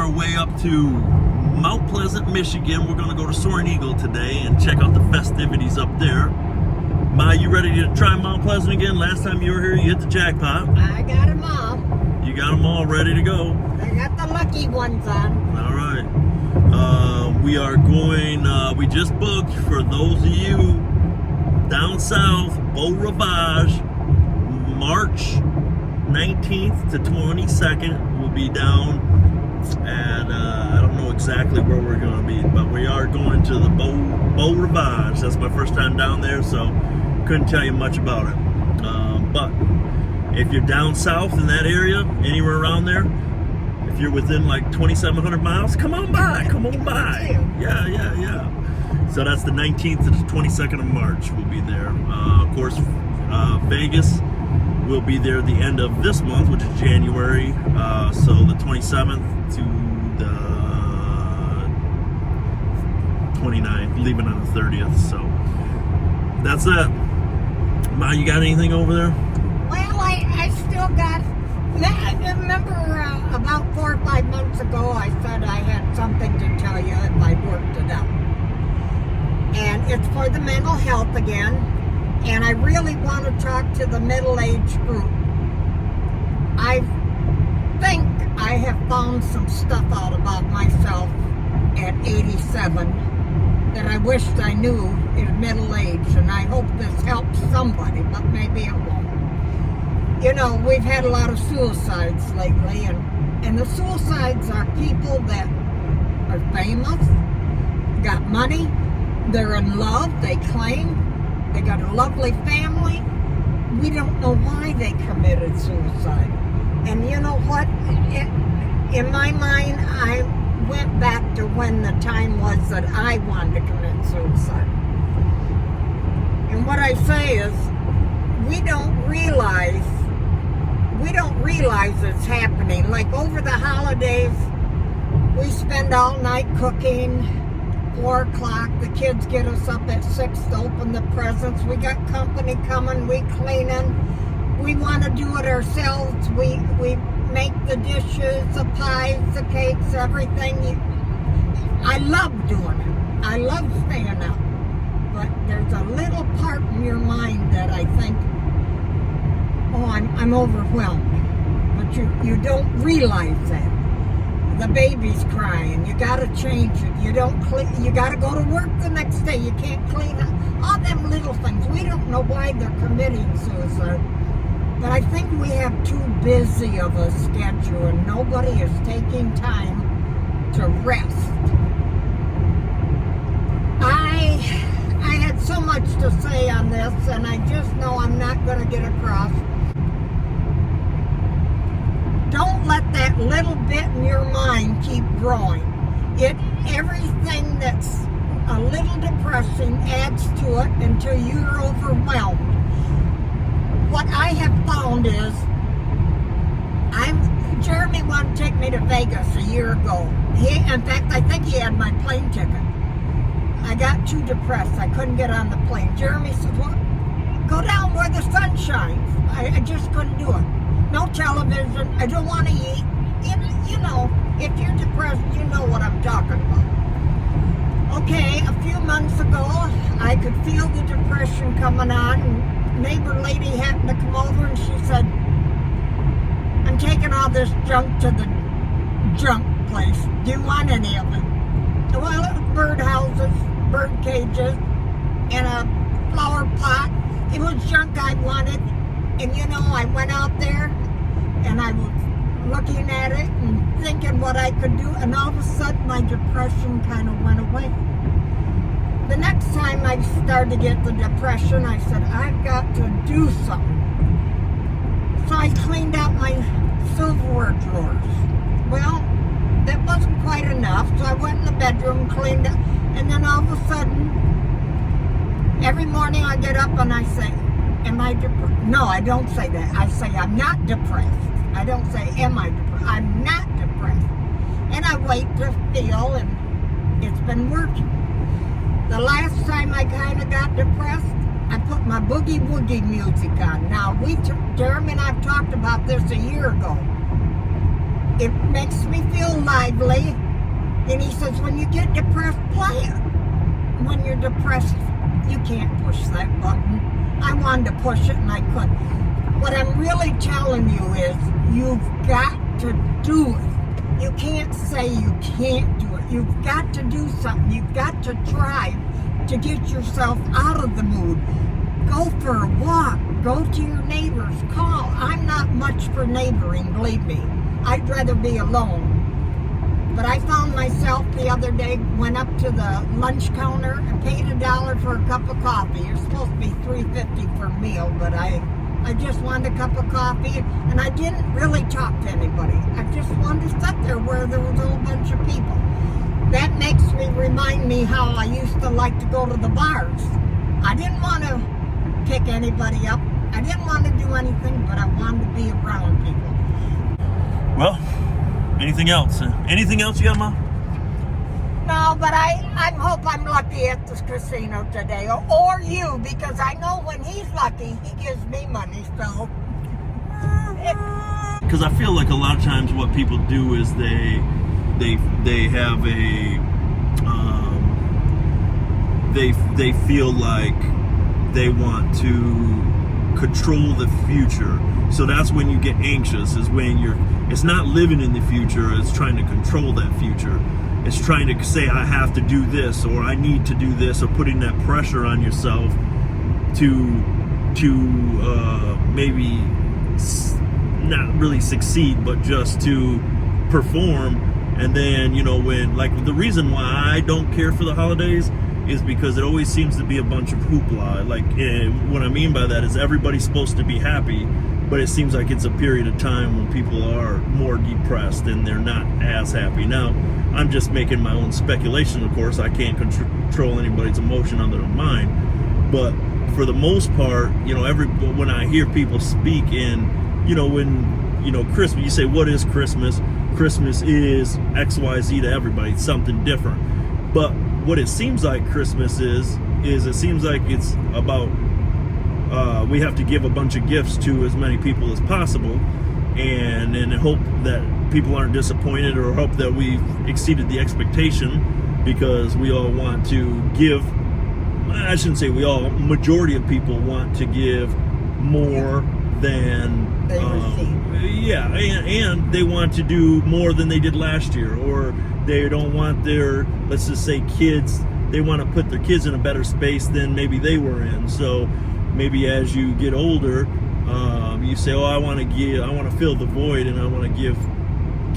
our way up to Mount Pleasant, Michigan. We're going to go to Soaring Eagle today and check out the festivities up there. Ma, you ready to try Mount Pleasant again? Last time you were here, you hit the jackpot. I got them all. You got them all ready to go. I got the lucky ones on. All right. We are going, we just booked, for those of you down south, Beau Rivage, March 19th to 22nd. We'll be down at, I don't know exactly where we're going to be, but we are going to the Beau Rivage. That's my first time down there, so couldn't tell you much about it. But if you're down south in that area, anywhere around there, if you're within like 2,700 miles, come on by. Yeah. So that's the 19th to the 22nd of March. We'll be there. Of course, Vegas will be there at the end of this month, which is January. So the 27th to the 29th, leaving on the 30th. So that's that. Ma, you got anything over there? Well, I still got... I remember about 4 or 5 months ago, I said I had something to tell you if I worked it out. And it's for the mental health again. And I really want to talk to the middle-aged group. I think I have found some stuff out about myself at 87 that I wished I knew in middle age. And I hope this helps somebody, but maybe it won't. You know, we've had a lot of suicides lately, and the suicides are people that are famous, got money, they're in love, they claim, they got a lovely family. We don't know why they committed suicide. And you know what? In my mind, I went back to when the time was that I wanted to commit suicide. And what I say is, we don't realize it's happening. Like over the holidays, we spend all night cooking. 4 o'clock, the kids get us up at 6 to open the presents. We got company coming, we cleaning. We want to do it ourselves. We make the dishes, the pies, the cakes, everything. I love doing it. I love staying up. But there's a little part in your mind that I think, oh, I'm overwhelmed. But you don't realize that. The baby's crying. You gotta change it. You gotta go to work the next day. You can't clean up. All them little things. We don't know why they're committing suicide. But I think we have too busy of a schedule and nobody is taking time to rest. I had so much to say on this, and I just know I'm not going to get across. Don't let that little bit in your mind keep growing. Everything that's a little depressing adds to it until you're overwhelmed. What I have found is, Jeremy wanted to take me to Vegas a year ago. In fact, I think he had my plane ticket. I got too depressed. I couldn't get on the plane. Jeremy said, well, go down where the sun shines. I just couldn't do it. No television. I don't want to eat. You know, if you're depressed, you know what I'm talking about. Okay, a few months ago, I could feel the depression coming on. And neighbor lady happened to come over and she said, I'm taking all this junk to the junk place. Do you want any of it? Well, it was bird houses, bird cages, and a flower pot. It was junk I wanted. And you know, I went out there and I was looking at it and thinking what I could do, and all of a sudden my depression kind of went away. The next time I started to get the depression, I said, I've got to do something. So I cleaned out my silverware drawers. Well, that wasn't quite enough, so I went in the bedroom, cleaned it, and then all of a sudden, every morning I get up and I say, am I depressed? No, I don't say that. I say, I'm not depressed. I don't say, am I depressed? I'm not depressed. And I wait to feel, and it's been working. The last time I kind of got depressed, I put my boogie woogie music on. Now, Jeremy and I've talked about this a year ago. It makes me feel lively. And he says, when you get depressed, play it. When you're depressed, you can't push that button. I wanted to push it and I couldn't. What I'm really telling you is you've got to do it. You can't say you can't do it. You've got to do something. You've got to try to get yourself out of the mood. Go for a walk. Go to your neighbors. Call. I'm not much for neighboring, believe me. I'd rather be alone. But I found myself the other day, went up to the lunch counter and paid $1 for a cup of coffee. You're supposed to be $3.50 for a meal, but I just wanted a cup of coffee, and I didn't really talk to anybody. I just wanted to sit there where there was a whole bunch of people. That makes me remind me how I used to like to go to the bars. I didn't want to pick anybody up. I didn't want to do anything, but I wanted to be around people. Well, anything else? Anything else you got, Mom? No, but I hope I'm lucky at this casino today, or you, because I know when he's lucky, he gives me money, so. Because I feel like a lot of times what people do is they have a, they feel like they want to control the future. So that's when you get anxious, is when it's not living in the future, it's trying to control that future. It's trying to say, I have to do this, or I need to do this, or putting that pressure on yourself to maybe not really succeed, but just to perform. And then, when, like, the reason why I don't care for the holidays is because it always seems to be a bunch of hoopla. Like, what I mean by that is everybody's supposed to be happy, but it seems like it's a period of time when people are more depressed and they're not as happy. Now, I'm just making my own speculation, of course. I can't control anybody's emotion other than mine. But for the most part, when I hear people speak in, when, Christmas, you say, what is Christmas? Christmas is XYZ to everybody. It's something different. But what it seems like Christmas is it seems like it's about we have to give a bunch of gifts to as many people as possible, and hope that people aren't disappointed, or hope that we've exceeded the expectation, because we all want to give. I shouldn't say we all. Majority of people want to give more than they receive. Yeah, and they want to do more than they did last year, or they don't want their, let's just say, kids. They want to put their kids in a better space than maybe they were in. So maybe as you get older, you say, I want to fill the void, and I want to give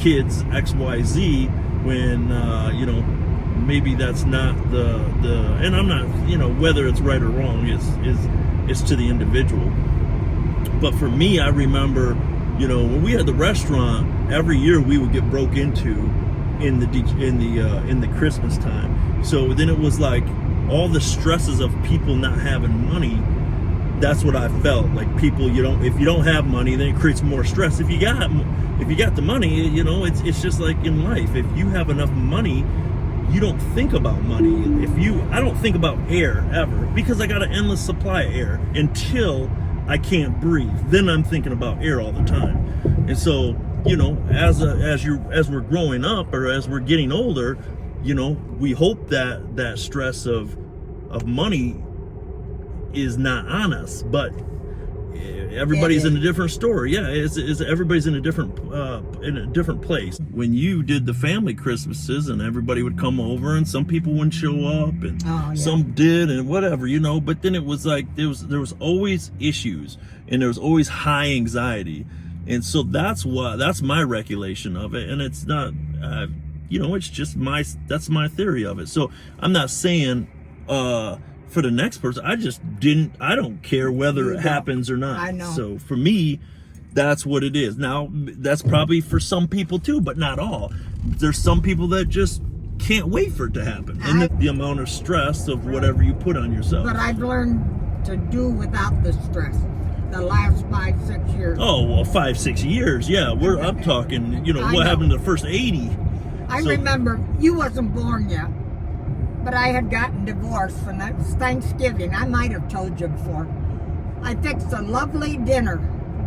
kids XYZ, when maybe that's not the and I'm not, whether it's right or wrong is to the individual. But for me, I remember, when we had the restaurant, every year we would get broke into in the Christmas time. So then it was like all the stresses of people not having money. That's what I felt like. People, if you don't have money, then it creates more stress. If you got the money, it's just like in life. If you have enough money, you don't think about money. I don't think about air ever, because I got an endless supply of air until I can't breathe. Then I'm thinking about air all the time. And so, as we're growing up, or as we're getting older, we hope that stress of money is not on us, but everybody's in a different story. Yeah, everybody's in a different place. When you did the family Christmases, and everybody would come over, and some people wouldn't show up, and some did, and whatever, but then it was like there was always issues, and there was always high anxiety. And so that's my recollection of it. And it's not it's just that's my theory of it. So I'm not saying for the next person, I don't care whether it happens or not. I know. So for me, that's what it is. Now, that's probably for some people too, but not all. There's some people that just can't wait for it to happen. And the amount of stress of whatever you put on yourself. But I've learned to do without the stress the last 5-6 years. Oh, well, 5-6 years. Yeah, I'm talking, what happened to the first 80. I remember, you wasn't born yet, but I had gotten divorced, and that was Thanksgiving. I might have told you before. I fixed a lovely dinner,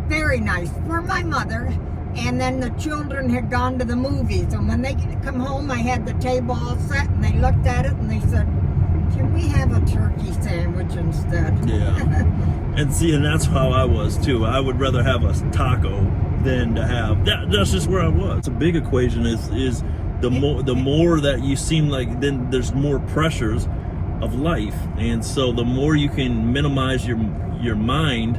very nice, for my mother, And then the children had gone to the movies. And when they come home, I had the table all set, and they looked at it and they said, "Can we have a turkey sandwich instead?" Yeah. And see, and that's how I was too. I would rather have a taco than to have that. That's just where I was. It's a big equation is the more that you seem like, then there's more pressures of life, and so the more you can minimize your mind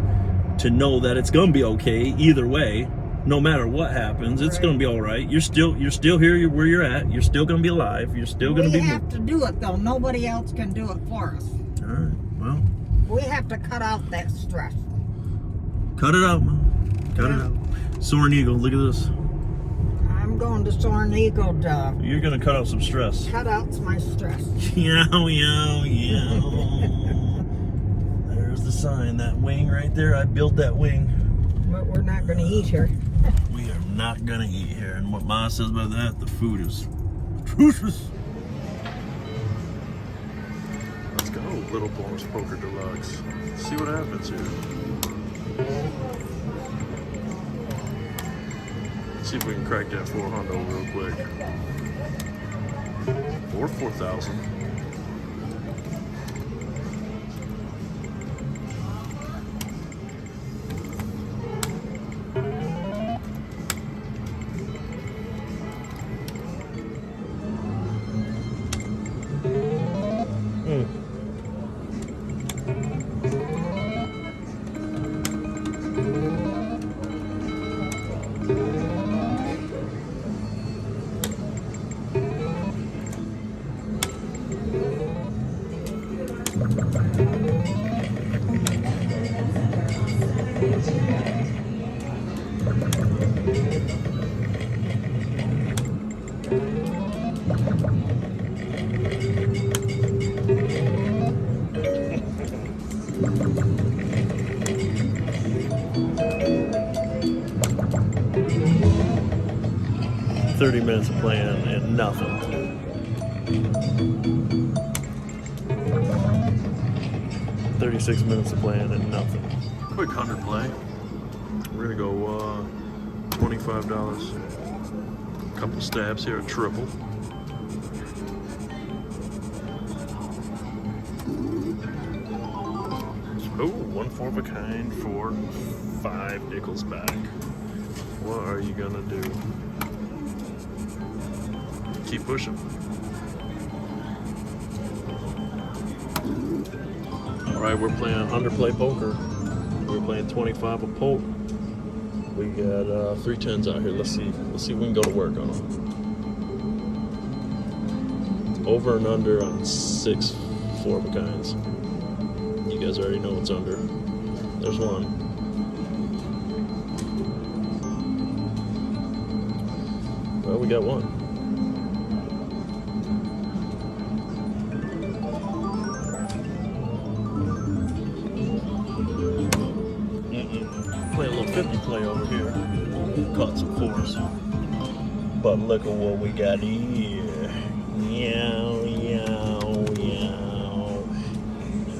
to know that it's gonna be okay either way, no matter what happens, it's gonna be all right. You're still here where you're at. You're still gonna be alive. You're still gonna be. We have to do it though. Nobody else can do it for us. All right. Well. We have to cut out that stress. Cut it out, man. Cut it out. Soaring Eagle, look at this. I'm going to Soaring Eagle to You're gonna cut out some stress. cut out my stress. Yow, yow, yow. There's the sign, that wing right there. I built that wing. But we're not going to eat here. We are not gonna eat here. And what Ma says about that, the food is atrocious. Let's go, Little Bonus Poker Deluxe. Let's see what happens here. See if we can crack that 400 real quick. Or 4,000. $30 minutes of playing and nothing. $36 minutes of playing and nothing. Quick 100 play. We're gonna go $25. Couple stabs here, a triple. Oh, 1 4 of a kind for 5 nickels back. What are you gonna do? Keep pushing. All right, we're playing underplay poker. We're playing 25 a poke. We got 3 10s out here. Let's see if we can go to work on them. Over and under on 6 4 of a kinds. You guys already know what's under. There's one. Well, we got one. Play a little 50 play over here. Caught some 4s. But look at what we got here. Yow, yow, yow.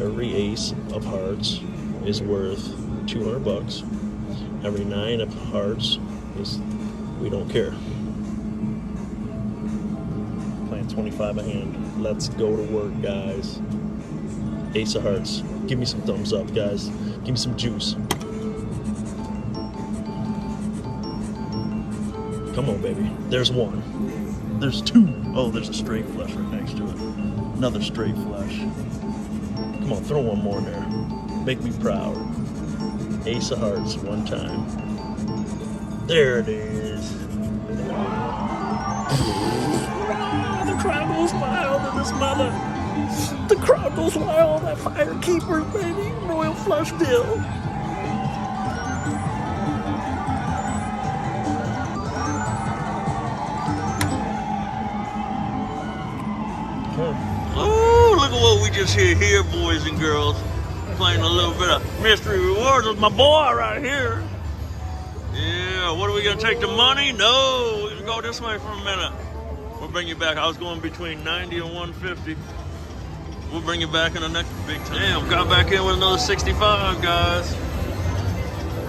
Every ace of hearts is worth $200. Every 9 of hearts is, we don't care. Playing 25 a hand. Let's go to work, guys. Ace of hearts. Give me some thumbs up, guys. Give me some juice. Come on, baby. There's 1. There's 2. Oh, there's a straight flush right next to it. Another straight flush. Come on, throw one more in there. Make me proud. Ace of hearts, 1 time. There it is. The crowd goes wild in this mother. The crowd goes wild. That fire keeper, baby. Royal flush deal. Oh, look at what we just here, boys and girls. Playing a little bit of mystery rewards with my boy right here. Yeah, what are we gonna take the money? No, we're gonna go this way for a minute. We'll bring you back. I was going between 90 and 150. We'll bring you back in the next big time. Damn, got back in with another 65, guys.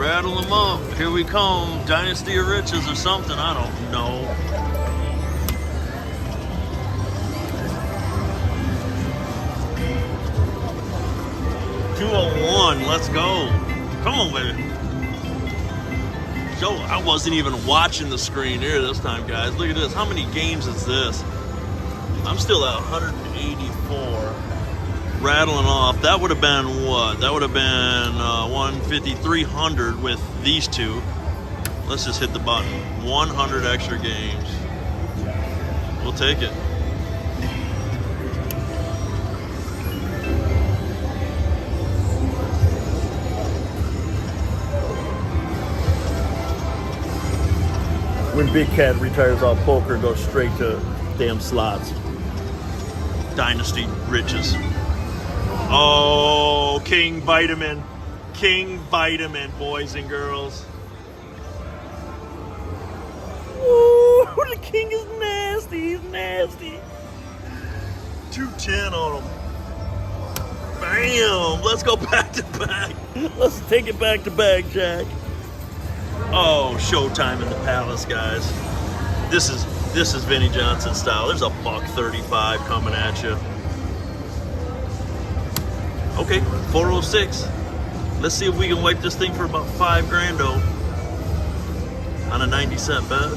Rattle them up. Here we come. Dynasty of Riches or something. I don't know. $201. Let's go. Come on, baby. So I wasn't even watching the screen here this time, guys. Look at this. How many games is this? I'm still at 184. Rattling off. That would have been what? That would have been 150, 300 with these two. Let's just hit the button. 100 extra games. We'll take it. When Bigkat retires off poker, goes straight to damn slots. Dynasty riches. Oh, King Vitamin. King Vitamin, boys and girls. Ooh, the King is nasty. He's nasty. 210 on him. Bam. Let's go back to back. Let's take it back to back, Jack. Oh, showtime in the Palace, guys. This is Vinnie Johnson style. There's a $135 coming at you. Okay, 406. Let's see if we can wipe this thing for about $5 grand on a 90-cent bet.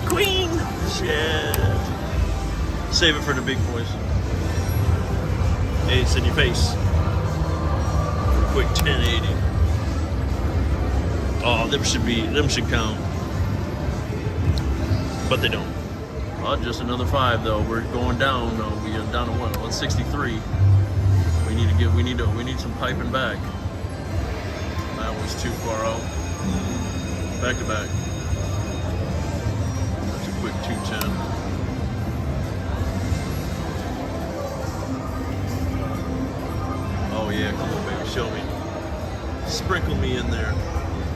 Queen. Shit. Save it for the big boys. Ace in your face. Quick 1080. Oh, them should count. But they don't. Oh, just another 5 though. We're going down though. We are down to what? 163. We need some piping back. That was too far out. Back to back. That's a quick 210. Oh yeah, come on baby, show me. Sprinkle me in there.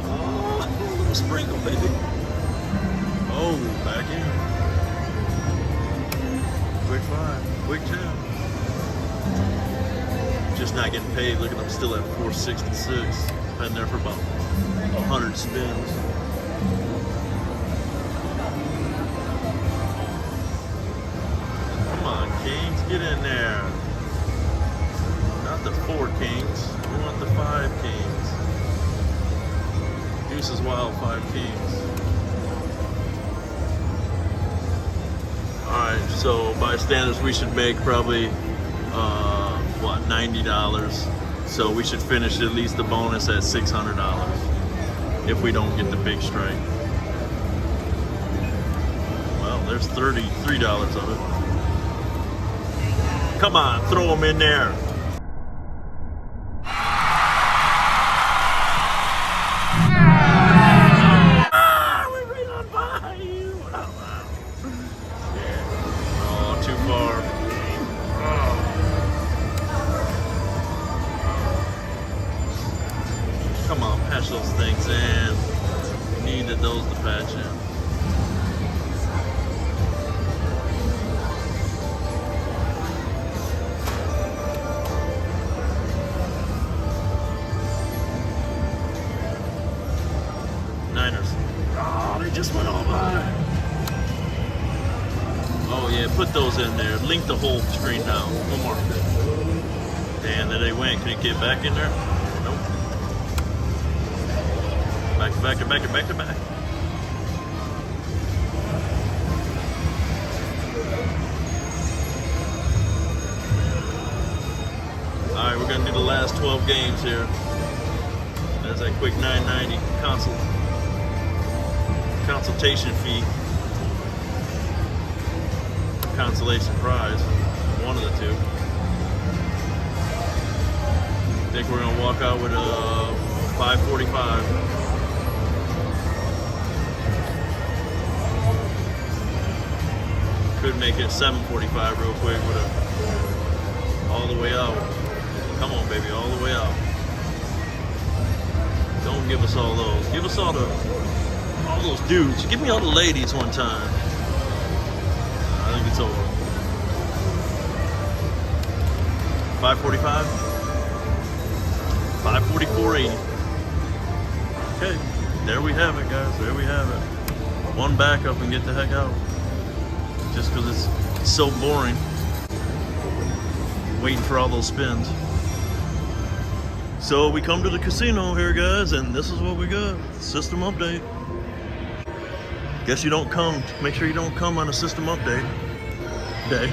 Oh, a little sprinkle, baby. Oh, back in. Quick 5, quick 10. Just not getting paid. Look at them, still at 466. Been there for about 100 spins. Come on, Kings, get in there. Not the 4 kings. We want the 5 kings. Deuce is wild, 5 kings. Alright, so by standards we should make probably what, $90. So we should finish at least the bonus at $600 if we don't get the big strike. Well, there's $33 of it. Come on, throw them in there. Come on, patch those things in. We needed those to patch in. Niners. Oh, they just went all by. Oh yeah, put those in there. Link the whole screen down. One more. Damn, there they went. Can you get back in there? Nope. Back to back to back to back to back. Alright, we're gonna do the last 12 games here. There's that quick $9.90 consultation fee. Consolation prize. One of the two. I think we're gonna walk out with a 545. Could make it 745 real quick with a all the way out. Come on, baby, all the way out. Don't give us all those. Give us all those dudes. Give me all the ladies one time. I think it's over. 545. 544.80. Okay, there we have it, guys. There we have it. One backup and get the heck out. Just because it's so boring waiting for all those spins. So we come to the casino here, guys, and this is what we got. System update. Guess you don't come. Make sure you don't come on a system update day.